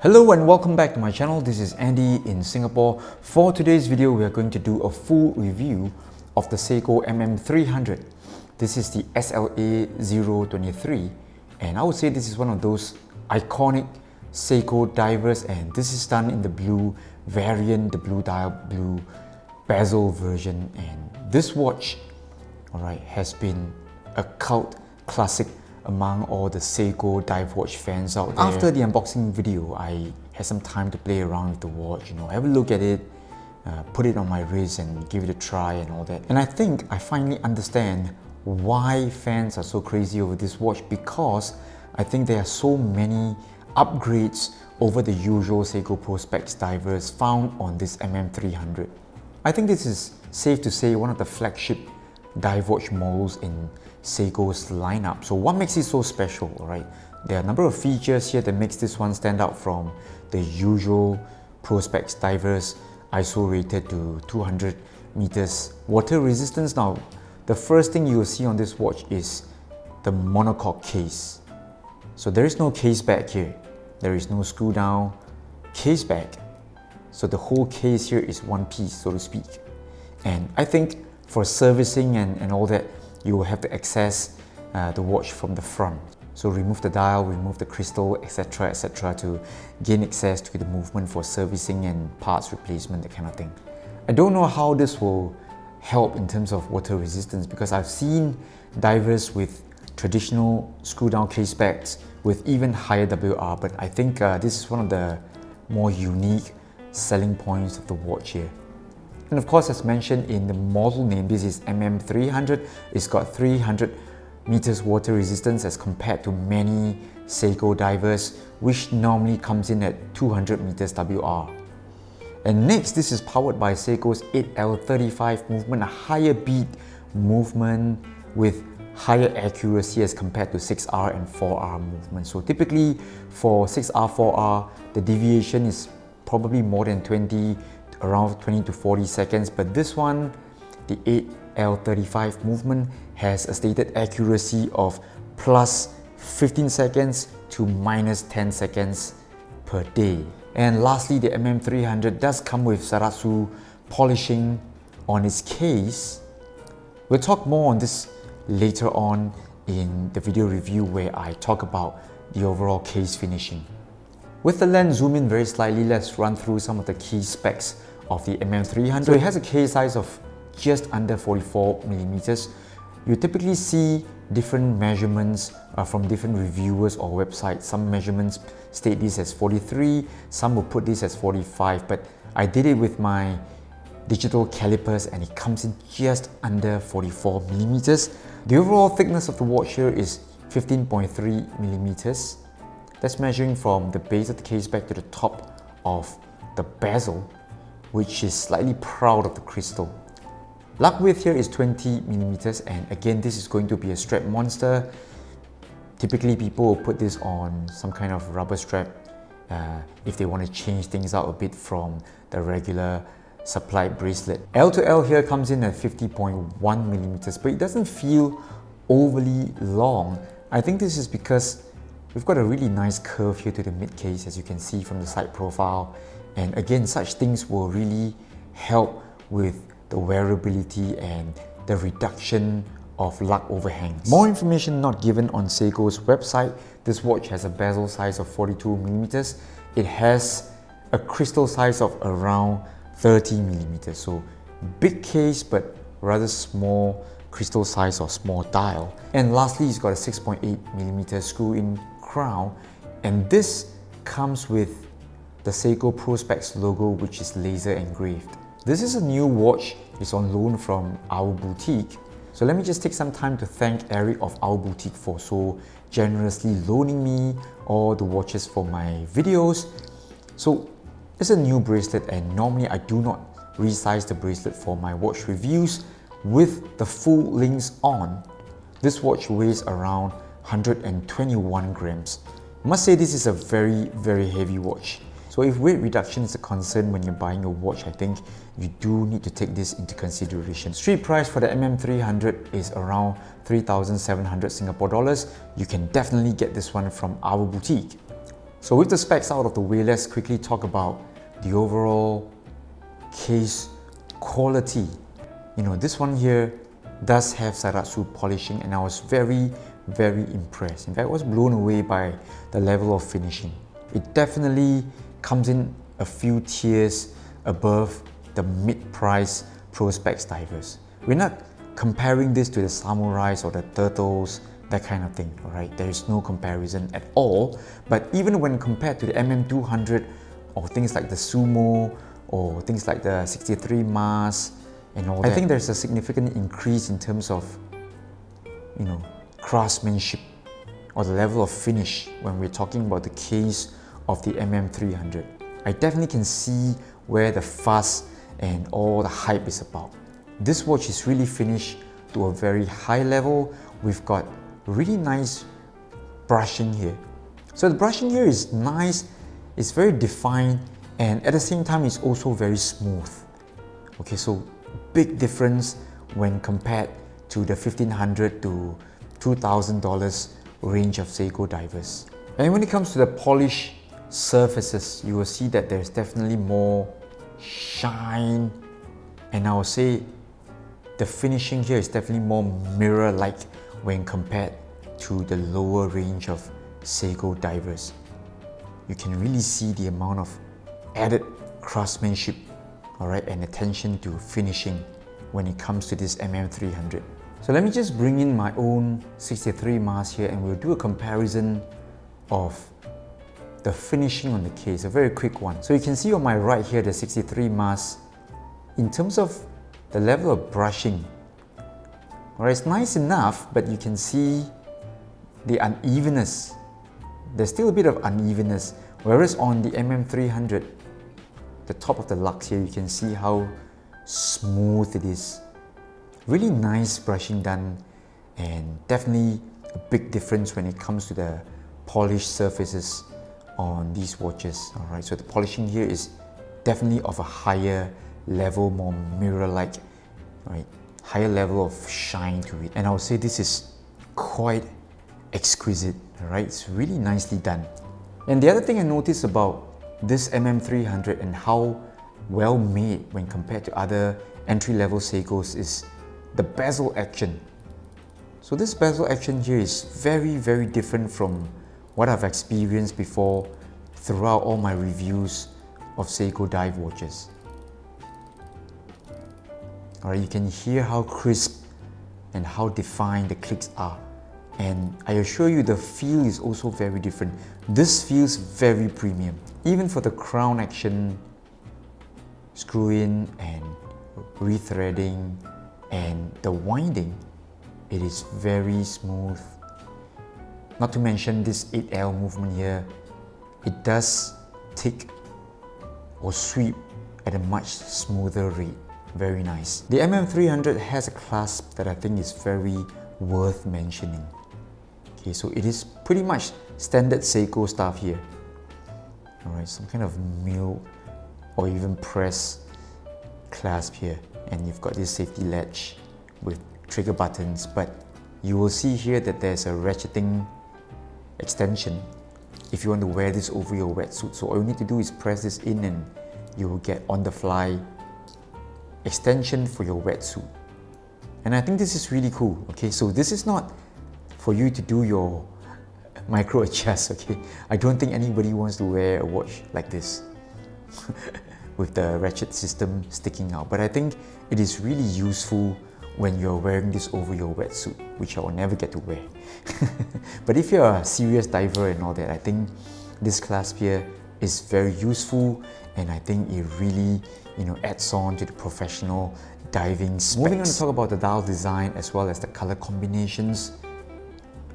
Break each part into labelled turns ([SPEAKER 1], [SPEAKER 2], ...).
[SPEAKER 1] Hello and welcome back to my channel. This is Andy in Singapore. For today's video, we are going to do a full review of the Seiko MM300. This is the SLA023, and I would say this is one of those iconic Seiko divers, and this is done in the blue variant, the blue dial, blue bezel version. And this watch, has been a cult classic among all the Seiko dive watch fans out there. After the unboxing video, I had some time to play around with the watch, have a look at it, put it on my wrist and give it a try and all that. And I think I finally understand why fans are so crazy over this watch, because I think there are so many upgrades over the usual Seiko Pro Specs divers found on this MM300. I think this is safe to say one of the flagship dive watch models in Seiko's lineup. So what makes it so special, right? There are a number of features here that makes this one stand out from the usual Pro Specs divers. ISO rated to 200 meters. Water resistance. Now, the first thing you will see on this watch is the monocoque case. So there is no case back here. There is no screw down case back. So the whole case here is one piece, so to speak. And I think for servicing and all that, you will have to access the watch from the front. So remove the dial, remove the crystal, etc, to gain access to the movement for servicing and parts replacement, that kind of thing. I don't know how this will help in terms of water resistance, because I've seen divers with traditional screw down case backs with even higher WR, but I think this is one of the more unique selling points of the watch here. And of course, as mentioned in the model name, this is MM300. It's got 300 meters water resistance as compared to many Seiko divers, which normally comes in at 200 meters WR. And next, this is powered by Seiko's 8L35 movement, a higher beat movement with higher accuracy as compared to 6R and 4R movement. So typically for 6R, 4R, the deviation is probably more than around 20 to 40 seconds, but this one, the 8L35 movement, has a stated accuracy of plus 15 seconds to minus 10 seconds per day. And lastly, the MM300 does come with Zaratsu polishing on its case. We'll talk more on this later on in the video review, where I talk about the overall case finishing. With the lens zoom in very slightly, let's run through some of the key specs of the MM300. So it has a case size of just under 44 millimeters. You typically see different measurements from different reviewers or websites. Some measurements state this as 43, some will put this as 45, but I did it with my digital calipers and it comes in just under 44 millimeters. The overall thickness of the watch here is 15.3 millimeters. That's measuring from the base of the case back to the top of the bezel, which is slightly proud of the crystal. Lug width here is 20 millimeters, and again, this is going to be a strap monster. Typically, people will put this on some kind of rubber strap if they want to change things out a bit from the regular supplied bracelet. L to L here comes in at 50.1 millimeters, but it doesn't feel overly long. I think this is because we've got a really nice curve here to the mid case, as you can see from the side profile. And again, such things will really help with the wearability and the reduction of lug overhangs. More information not given on Seiko's website. This watch has a bezel size of 42 millimeters. It has a crystal size of around 30 millimeters. So big case, but rather small crystal size or small dial. And lastly, it's got a 6.8 millimeter screw-in crown. And this comes with the Seiko Pro Specs logo, which is laser engraved. This is a new watch. It's on loan from our boutique. So let me just take some time to thank Eric of our boutique for so generously loaning me all the watches for my videos. So it's a new bracelet, and normally I do not resize the bracelet for my watch reviews. With the full links on, this watch weighs around 121 grams. I must say this is a very, very heavy watch. So if weight reduction is a concern when you're buying a watch, I think you do need to take this into consideration. Street price for the MM300 is around 3,700 Singapore dollars. You can definitely get this one from our boutique. So with the specs out of the way, let's quickly talk about the overall case quality. This one here does have Zaratsu polishing, and I was very impressed. In fact, I was blown away by the level of finishing. It definitely comes in a few tiers above the mid-price Pro Specs divers. We're not comparing this to the samurais or the turtles, that kind of thing, alright? There is no comparison at all. But even when compared to the MM200 or things like the Sumo or things like the 63 Mars and all that, I think there's a significant increase in terms of, craftsmanship or the level of finish when we're talking about the case of the MM300. I definitely can see where the fuss and all the hype is about. This watch is really finished to a very high level. We've got really nice brushing here. So the brushing here is nice, it's very defined, and at the same time it's also very smooth. Okay, so big difference when compared to the $1,500 to $2,000 range of Seiko divers. And when it comes to the polish surfaces, you will see that there's definitely more shine, and I would say the finishing here is definitely more mirror-like when compared to the lower range of Seiko divers. You can really see the amount of added craftsmanship, alright, and attention to finishing when it comes to this MM300. So let me just bring in my own 63 Mars here, and we'll do a comparison of the finishing on the case, a very quick one. So you can see on my right here, the 63 Mars, in terms of the level of brushing, alright, it's nice enough, but you can see the unevenness. There's still a bit of unevenness, whereas on the MM300, the top of the lux here, you can see how smooth it is. Really nice brushing done, and definitely a big difference when it comes to the polished surfaces on these watches. Alright, so the polishing here is definitely of a higher level, more mirror-like, right? Higher level of shine to it. And I would say this is quite exquisite, right? It's really nicely done. And the other thing I noticed about this MM300 and how well made when compared to other entry-level Seikos is the bezel action. So this bezel action here is very different from what I've experienced before throughout all my reviews of Seiko dive watches. Alright, you can hear how crisp and how defined the clicks are. And I assure you the feel is also very different. This feels very premium. Even for the crown action, screw in and rethreading, and the winding, it is very smooth. Not to mention this 8L movement here, it does tick or sweep at a much smoother rate. Very nice. The MM300 has a clasp that I think is very worth mentioning. Okay, so it is pretty much standard Seiko stuff here. Alright, some kind of mill or even press clasp here, and you've got this safety latch with trigger buttons, but you will see here that there's a ratcheting extension if you want to wear this over your wetsuit. So all you need to do is press this in and you will get on the fly extension for your wetsuit. And I think this is really cool. Okay, so this is not for you to do your micro adjust. Okay, I don't think anybody wants to wear a watch like this with the ratchet system sticking out, but I think it is really useful when you're wearing this over your wetsuit, which I will never get to wear. But if you're a serious diver and all that, I think this clasp here is very useful, and I think it really adds on to the professional diving specs. Moving on to talk about the dial design as well as the color combinations.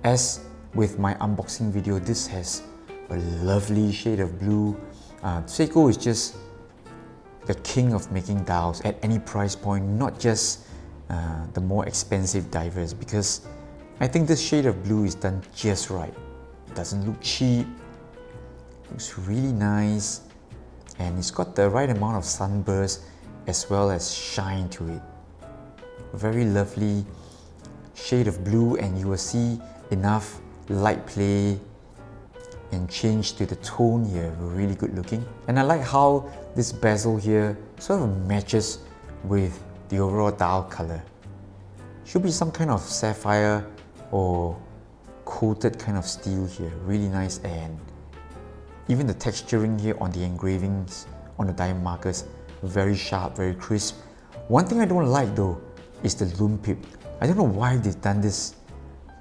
[SPEAKER 1] As with my unboxing video, this has a lovely shade of blue. Seiko is just the king of making dials at any price point, not just the more expensive divers, because I think this shade of blue is done just right. It doesn't look cheap, looks really nice, and it's got the right amount of sunburst as well as shine to it. A very lovely shade of blue, and you will see enough light play and change to the tone here, really good looking. And I like how this bezel here sort of matches with the overall dial color. Should be some kind of sapphire or coated kind of steel here, really nice. And even the texturing here on the engravings on the dive markers, very sharp, very crisp. One thing I don't like though is the loom pip. I don't know why they've done this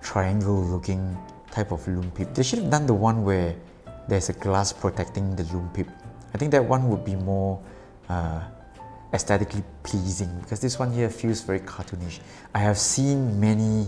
[SPEAKER 1] triangle looking type of loom pip. They should have done the one where there's a glass protecting the loom pip. I think that one would be more aesthetically pleasing, because this one here feels very cartoonish. I have seen many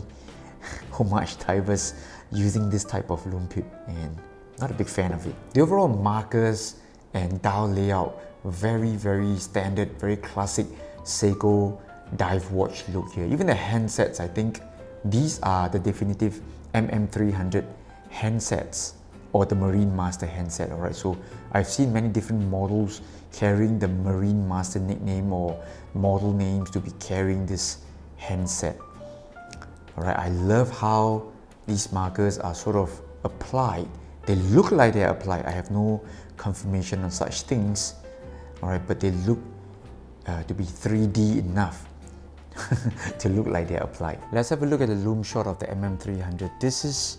[SPEAKER 1] homage divers using this type of loom pip and not a big fan of it. The overall markers and dial layout, very standard, very classic Seiko dive watch look here. Even the handsets, I think these are the definitive MM300 handsets or the Marine Master handset. Alright, so I've seen many different models carrying the Marine Master nickname or model names to be carrying this handset. Alright, I love how these markers are sort of applied. They look like they're applied. I have no confirmation on such things. Alright, but they look to be 3D enough to look like they're applied. Let's have a look at the loom shot of the MM300. This is,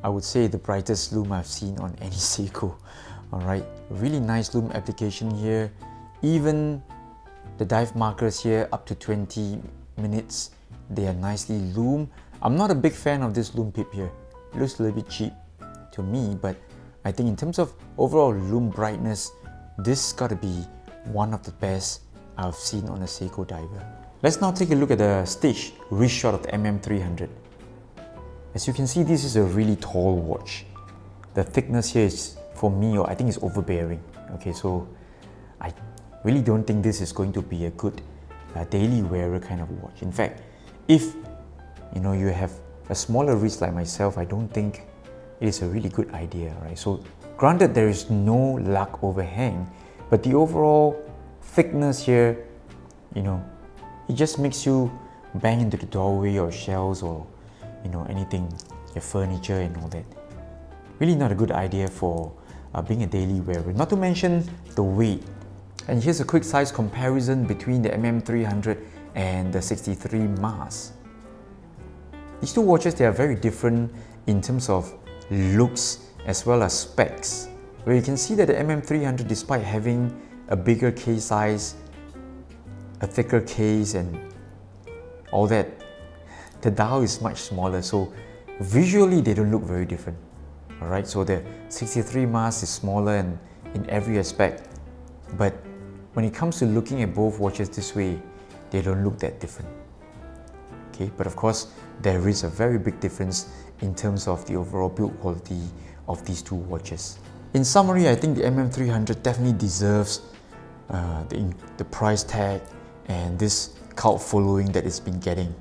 [SPEAKER 1] I would say, the brightest loom I've seen on any Seiko. Alright, really nice loom application here. Even the dive markers here up to 20 minutes, they are nicely loomed. I'm not a big fan of this loom pip here. It looks a little bit cheap to me, but I think in terms of overall loom brightness, this gotta be one of the best I've seen on a Seiko diver. Let's now take a look at the stitch wrist shot of the MM300. As you can see, this is a really tall watch. The thickness here is, for me, or I think it's overbearing. Okay, so I really don't think this is going to be a good daily wearer kind of watch. In fact, if you have a smaller wrist like myself, I don't think it is a really good idea, right? So granted, there is no lug overhang, but the overall thickness here, it just makes you bang into the doorway or shelves or anything, your furniture and all that. Really not a good idea for being a daily wearer, not to mention the weight. And here's a quick size comparison between the MM300 and the 63 Mars. These two watches, they are very different in terms of looks as well as specs, where you can see that the MM300, despite having a bigger case size, a thicker case and all that, the dial is much smaller, so visually they don't look very different. Alright, so the 63 Mars is smaller and in every aspect, but when it comes to looking at both watches this way, they don't look that different. Okay, but of course there is a very big difference in terms of the overall build quality of these two watches. In summary, I think the MM300 definitely deserves the price tag and this cult following that it's been getting.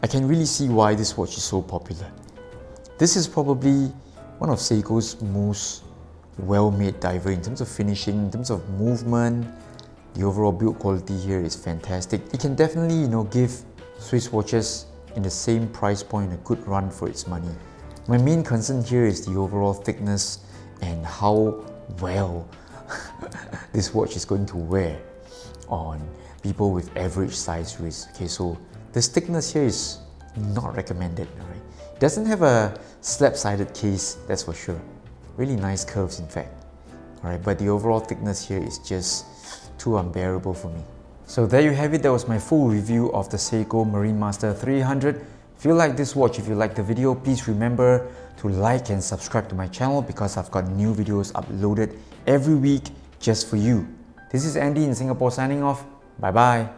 [SPEAKER 1] I can really see why this watch is so popular. This is probably one of Seiko's most well-made diver in terms of finishing, in terms of movement. The overall build quality here is fantastic. It can definitely, give Swiss watches in the same price point a good run for its money. My main concern here is the overall thickness and how well this watch is going to wear on people with average size wrists. Okay, so the thickness here is not recommended. Right? It doesn't have a slab-sided case, that's for sure. Really nice curves, in fact. Alright, but the overall thickness here is just too unbearable for me. So there you have it. That was my full review of the Seiko Marine Master 300. If you like this watch, if you like the video, please remember to like and subscribe to my channel, because I've got new videos uploaded every week just for you. This is Andy in Singapore signing off. Bye bye.